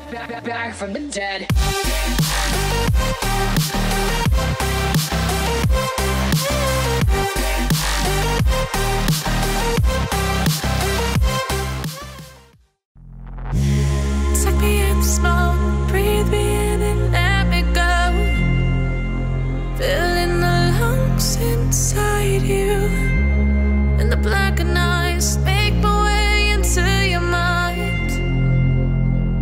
Back from the dead. Suck me in the smoke, breathe me in and let me go. Filling the lungs inside you, and the blackened eyes make my way into your mind.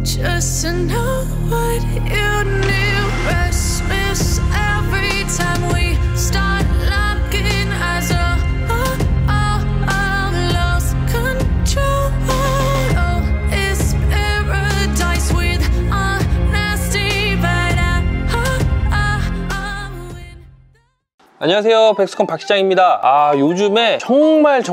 Just to know what you knew, restless every time we start looking as a lost control. 안녕하세요, 백스콘 박시장입니다. 요즘에 정말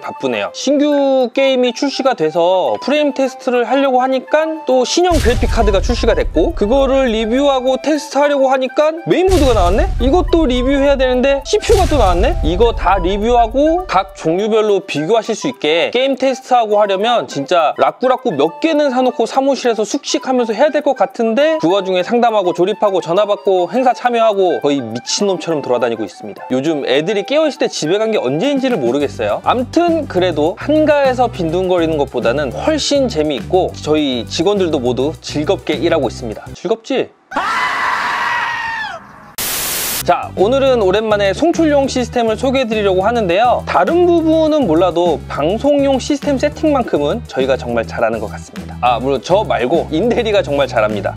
바쁘네요. 신규 게임이 출시가 돼서 프레임 테스트를 하려고 하니까 또 신형 그래픽 카드가 출시가 됐고, 그거를 리뷰하고 테스트하려고 하니까 메인보드가 나왔네? 이것도 리뷰해야 되는데 CPU가 또 나왔네? 이거 다 리뷰하고 각 종류별로 비교하실 수 있게 게임 테스트하고 하려면 진짜 라꾸라꾸 몇 개는 사놓고 사무실에서 숙식하면서 해야 될 것 같은데, 그 와중에 상담하고 조립하고 전화받고 행사 참여하고 거의 미친놈처럼 돌아다니고 있습니다. 요즘 애들이 깨어있을 때 집에 간 게 언제인지를 모르겠어요. 암튼 그래도 한가해서 빈둥거리는 것보다는 훨씬 재미있고 저희 직원들도 모두 즐겁게 일하고 있습니다. 즐겁지? 자, 오늘은 오랜만에 송출용 시스템을 소개해드리려고 하는데요. 다른 부분은 몰라도 방송용 시스템 세팅만큼은 저희가 정말 잘하는 것 같습니다. 물론 저 말고 인테리가 정말 잘합니다.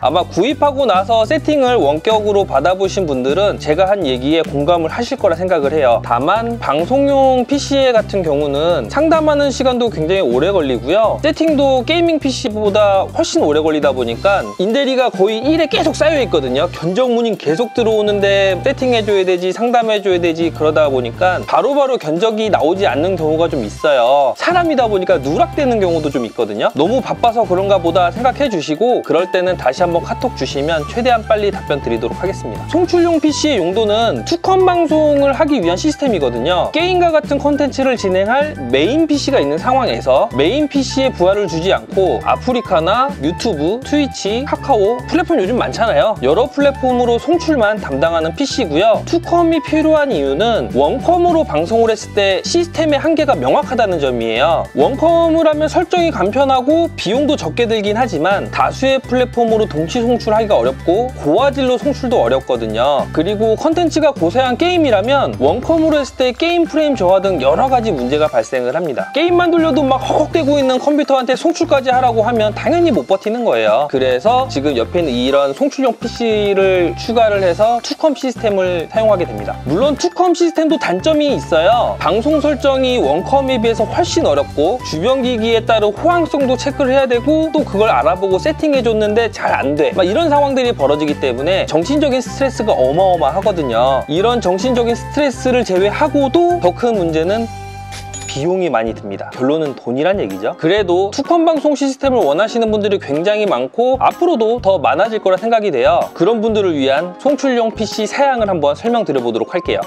아마 구입하고 나서 세팅을 원격으로 받아보신 분들은 제가 한 얘기에 공감을 하실 거라 생각을 해요. 다만 방송용 PC 같은 경우는 상담하는 시간도 굉장히 오래 걸리고요. 세팅도 게이밍 PC보다 훨씬 오래 걸리다 보니까 인테리가 거의 1에 계속 쌓여 있거든요. 견적 문의 계속 들어오는데 세팅해줘야 되지, 상담해줘야 되지, 그러다 보니까 바로바로 견적이 나오지 않는 경우가 좀 있어요. 사람이다 보니까 누락되는 경우도 좀 있거든요. 너무 바빠서 그런가 보다 생각해 주시고, 그럴 때는 다시 한번 카톡 주시면 최대한 빨리 답변 드리도록 하겠습니다. 송출용 PC의 용도는 투컴 방송을 하기 위한 시스템이거든요. 게임과 같은 콘텐츠를 진행할 메인 PC가 있는 상황에서 메인 PC에 부하를 주지 않고 아프리카나 유튜브, 트위치, 카카오 플랫폼 요즘 많잖아요. 여러 플랫폼으로 송출만 담당하는 PC고요. 투컴이 필요한 이유는 원컴으로 방송을 했을 때 시스템의 한계가 명확하다는 점이에요. 원컴을 하면 설정이 간편하고 비용도 적게 들긴 하지만 다수의 플랫폼으로 동시 송출하기가 어렵고 고화질로 송출도 어렵거든요. 그리고 컨텐츠가 고사양 게임이라면 원컴으로 했을 때 게임 프레임 저하 등 여러 가지 문제가 발생을 합니다. 게임만 돌려도 막 헉헉대고 있는 컴퓨터한테 송출까지 하라고 하면 당연히 못 버티는 거예요. 그래서 지금 옆에 있는 이런 송출용 PC를 추가를 해서 투컴 시스템을 사용하게 됩니다. 물론 투컴 시스템도 단점이 있어요. 방송 설정이 원컴에 비해서 훨씬 어렵고 주변 기기에 따른 호환성도 체크를 해야 되고, 또 그걸 알아보고 세팅해줬는데 잘 안 돼, 막 이런 상황들이 벌어지기 때문에 정신적인 스트레스가 어마어마하거든요. 이런 정신적인 스트레스를 제외하고도 더 큰 문제는 비용이 많이 듭니다. 결론은 돈이란 얘기죠. 그래도 투컴 방송 시스템을 원하시는 분들이 굉장히 많고 앞으로도 더 많아질 거라 생각이 돼요. 그런 분들을 위한 송출용 PC 사양을 한번 설명드려보도록 할게요.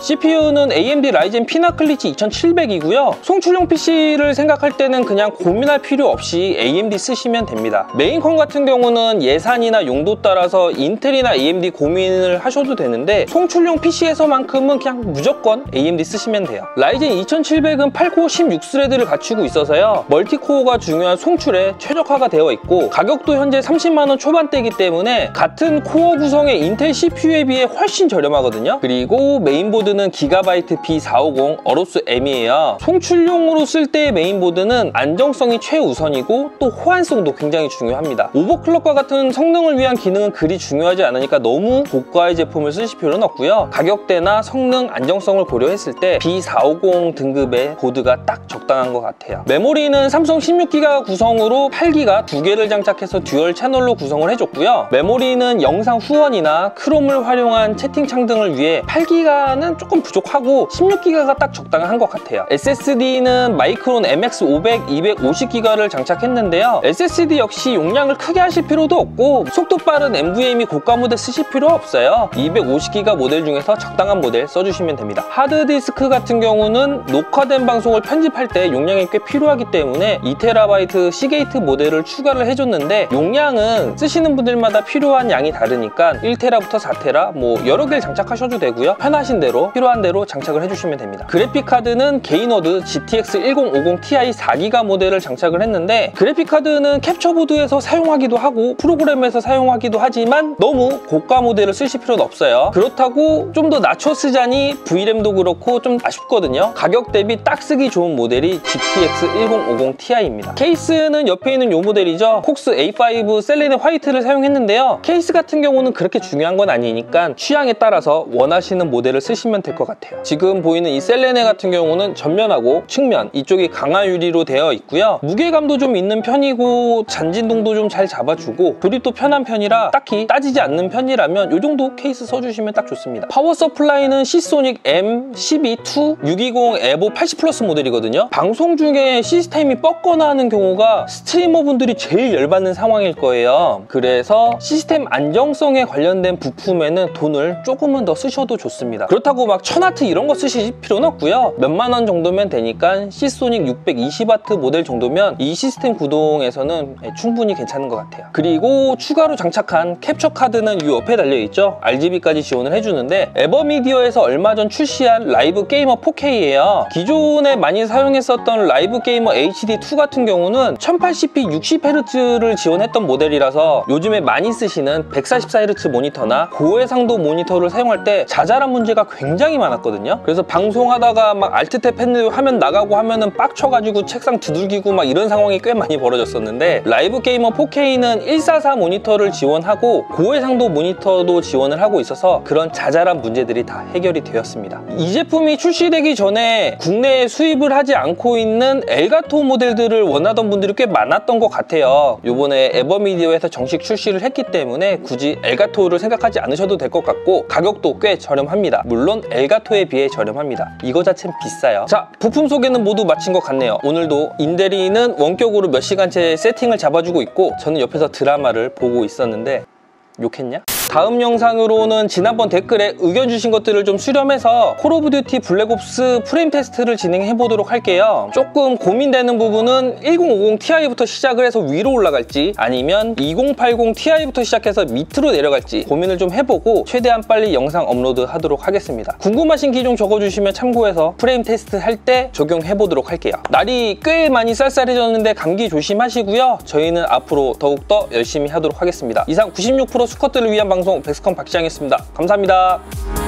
CPU는 AMD 라이젠 피나클리치 2700이고요. 송출용 PC를 생각할 때는 그냥 고민할 필요 없이 AMD 쓰시면 됩니다. 메인컴 같은 경우는 예산이나 용도 따라서 인텔이나 AMD 고민을 하셔도 되는데, 송출용 PC에서만큼은 그냥 무조건 AMD 쓰시면 돼요. 라이젠 2700은 8코어 16스레드를 갖추고 있어서요. 멀티코어가 중요한 송출에 최적화가 되어 있고, 가격도 현재 30만원 초반대이기 때문에 같은 코어 구성의 인텔 CPU에 비해 훨씬 저렴하거든요. 그리고 메인보드 는 기가바이트 B450 어로스 M이에요. 송출용으로 쓸 때의 메인보드는 안정성이 최우선이고 또 호환성도 굉장히 중요합니다. 오버클럭과 같은 성능을 위한 기능은 그리 중요하지 않으니까 너무 고가의 제품을 쓰실 필요는 없고요. 가격대나 성능, 안정성을 고려했을 때 B450 등급의 보드가 딱 적당한 것 같아요. 메모리는 삼성 16기가 구성으로 8기가 2개를 장착해서 듀얼 채널로 구성을 해줬고요. 메모리는 영상 후원이나 크롬을 활용한 채팅창 등을 위해 8기가는 조금 부족하고 16기가가 딱 적당한 것 같아요. SSD는 마이크론 MX500 250기가를 장착했는데요. SSD 역시 용량을 크게 하실 필요도 없고 속도 빠른 NVMe 고가 모델 쓰실 필요 없어요. 250기가 모델 중에서 적당한 모델 써주시면 됩니다. 하드디스크 같은 경우는 녹화된 방송을 편집할 때 용량이 꽤 필요하기 때문에 2TB 시게이트 모델을 추가를 해줬는데 용량은 쓰시는 분들마다 필요한 양이 다르니까 1TB부터 4TB 뭐 여러 개를 장착하셔도 되고요. 편하신 대로 필요한 대로 장착을 해주시면 됩니다. 그래픽카드는 게이너드 GTX 1050 Ti 4기가 모델을 장착을 했는데 그래픽카드는 캡처보드에서 사용하기도 하고 프로그램에서 사용하기도 하지만 너무 고가 모델을 쓰실 필요는 없어요. 그렇다고 좀 더 낮춰 쓰자니 VRAM도 그렇고 좀 아쉽거든요. 가격 대비 딱 쓰기 좋은 모델이 GTX 1050 Ti입니다. 케이스는 옆에 있는 이 모델이죠. 콕스 A5 셀레네 화이트를 사용했는데요. 케이스 같은 경우는 그렇게 중요한 건 아니니까 취향에 따라서 원하시는 모델을 쓰시면 될 것 같아요. 지금 보이는 이 셀레네 같은 경우는 전면하고 측면 이쪽이 강화 유리로 되어 있고요. 무게감도 좀 있는 편이고 잔진동도 좀 잘 잡아주고 조립도 편한 편이라 딱히 따지지 않는 편이라면 이 정도 케이스 써주시면 딱 좋습니다. 파워 서플라이는 시소닉 M12-2 620 에보 80 플러스 모델이거든요. 방송 중에 시스템이 뻗거나 하는 경우가 스트리머분들이 제일 열받는 상황일 거예요. 그래서 시스템 안정성에 관련된 부품에는 돈을 조금은 더 쓰셔도 좋습니다. 그렇다고 막 1000W 이런 거 쓰실 필요는 없고요. 몇만 원 정도면 되니까 시소닉 620W 모델 정도면 이 시스템 구동에서는 충분히 괜찮은 것 같아요. 그리고 추가로 장착한 캡처 카드는 이 옆에 달려있죠. RGB까지 지원을 해주는데 에버미디어에서 얼마 전 출시한 라이브 게이머 4K예요. 기존에 많이 사용했었던 라이브 게이머 HD2 같은 경우는 1080p 60Hz를 지원했던 모델이라서 요즘에 많이 쓰시는 144Hz 모니터나 고해상도 모니터를 사용할 때 자잘한 문제가 굉장히 많았거든요. 그래서 방송하다가 막 알트탭 했는데 화면 나가고 하면은 빡쳐가지고 책상 두들기고 막 이런 상황이 꽤 많이 벌어졌었는데 라이브 게이머 4K는 144 모니터를 지원하고 고해상도 모니터도 지원을 하고 있어서 그런 자잘한 문제들이 다 해결이 되었습니다. 이 제품이 출시되기 전에 국내에 수입을 하지 않고 있는 엘가토 모델들을 원하던 분들이 꽤 많았던 것 같아요. 요번에 에버미디어에서 정식 출시를 했기 때문에 굳이 엘가토를 생각하지 않으셔도 될 것 같고 가격도 꽤 저렴합니다. 물론 엘가토에 비해 저렴합니다. 이거 자체는 비싸요. 자, 부품 소개는 모두 마친 것 같네요. 오늘도 인대리는 원격으로 몇 시간째 세팅을 잡아주고 있고 저는 옆에서 드라마를 보고 있었는데 욕했냐? 다음 영상으로는 지난번 댓글에 의견 주신 것들을 좀 수렴해서 콜 오브 듀티 블랙옵스 프레임 테스트를 진행해 보도록 할게요. 조금 고민되는 부분은 1050 Ti부터 시작을 해서 위로 올라갈지 아니면 2080 Ti부터 시작해서 밑으로 내려갈지 고민을 좀 해보고 최대한 빨리 영상 업로드 하도록 하겠습니다. 궁금하신 기종 적어주시면 참고해서 프레임 테스트 할 때 적용해 보도록 할게요. 날이 꽤 많이 쌀쌀해졌는데 감기 조심하시고요. 저희는 앞으로 더욱더 열심히 하도록 하겠습니다. 이상 96% 수컷들을 위한 방송 백스컴 박시장이었습니다. 감사합니다.